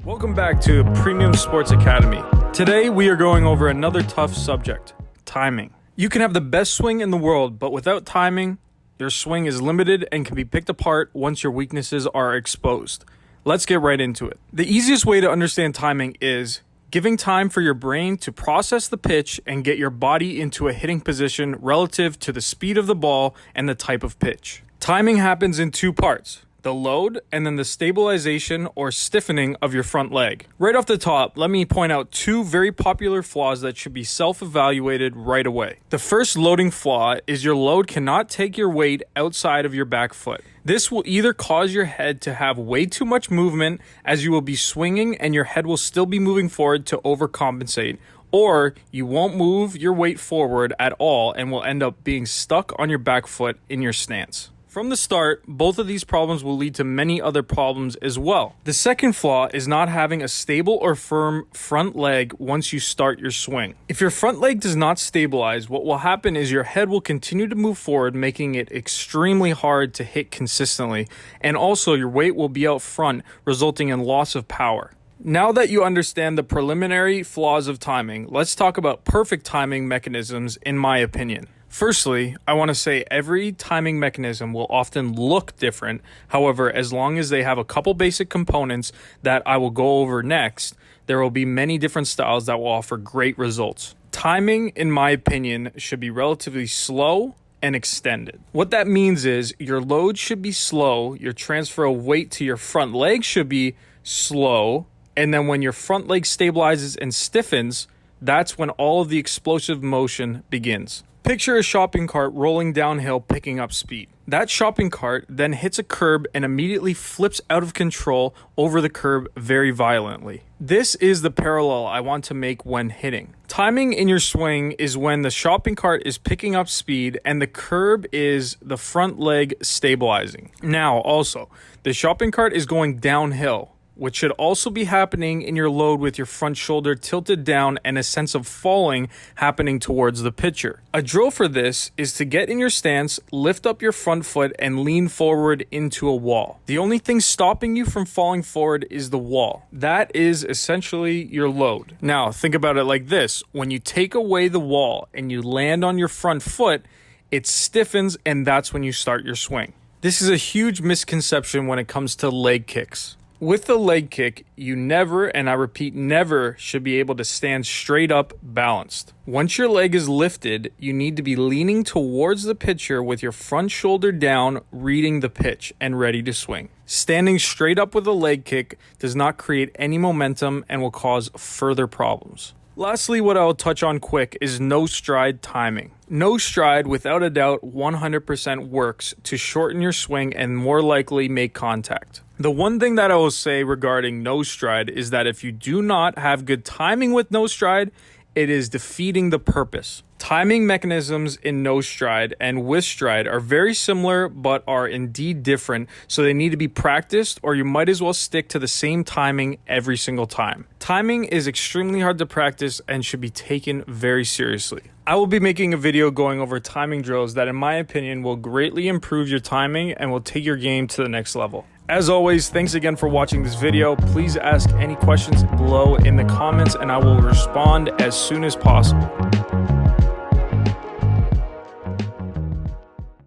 Welcome back to Premium Sports Academy. Today we are going over another tough subject, timing. You can have the best swing in the world, but without timing, your swing is limited and can be picked apart once your weaknesses are exposed. Let's get right into it. The easiest way to understand timing is giving time for your brain to process the pitch and get your body into a hitting position relative to the speed of the ball and the type of pitch. Timing happens in two parts: the load, and then the stabilization or stiffening of your front leg. Right off the top, let me point out two very popular flaws that should be self-evaluated right away. The first loading flaw is your load cannot take your weight outside of your back foot. This will either cause your head to have way too much movement as you will be swinging and your head will still be moving forward to overcompensate, or you won't move your weight forward at all and will end up being stuck on your back foot in your stance. From the start, both of these problems will lead to many other problems as well. The second flaw is not having a stable or firm front leg once you start your swing. If your front leg does not stabilize, what will happen is your head will continue to move forward, making it extremely hard to hit consistently, and also your weight will be out front, resulting in loss of power. Now that you understand the preliminary flaws of timing, let's talk about perfect timing mechanisms in my opinion. Firstly, I want to say every timing mechanism will often look different. However, as long as they have a couple basic components that I will go over next, there will be many different styles that will offer great results. Timing, in my opinion, should be relatively slow and extended. What that means is your load should be slow, your transfer of weight to your front leg should be slow, and then when your front leg stabilizes and stiffens, that's when all of the explosive motion begins. Picture a shopping cart rolling downhill picking up speed. That shopping cart then hits a curb and immediately flips out of control over the curb very violently. This is the parallel I want to make when hitting. Timing in your swing is when the shopping cart is picking up speed and the curb is the front leg stabilizing. Now also, the shopping cart is going downhill, which should also be happening in your load with your front shoulder tilted down and a sense of falling happening towards the pitcher. A drill for this is to get in your stance, lift up your front foot, and lean forward into a wall. The only thing stopping you from falling forward is the wall. That is essentially your load. Now, think about it like this. When you take away the wall and you land on your front foot, it stiffens, and that's when you start your swing. This is a huge misconception when it comes to leg kicks. With the leg kick, you never, and I repeat never, should be able to stand straight up balanced. Once your leg is lifted, you need to be leaning towards the pitcher with your front shoulder down, reading the pitch, and ready to swing. Standing straight up with a leg kick does not create any momentum and will cause further problems. Lastly, what I'll touch on quick is no stride timing. No stride, without a doubt, 100% works to shorten your swing and more likely make contact. The one thing that I will say regarding no stride is that if you do not have good timing with no stride, it is defeating the purpose. Timing mechanisms in no stride and with stride are very similar but are indeed different, so they need to be practiced, or you might as well stick to the same timing every single time. Timing is extremely hard to practice and should be taken very seriously. I will be making a video going over timing drills that in my opinion will greatly improve your timing and will take your game to the next level. As always, thanks again for watching this video. Please ask any questions below in the comments and I will respond as soon as possible.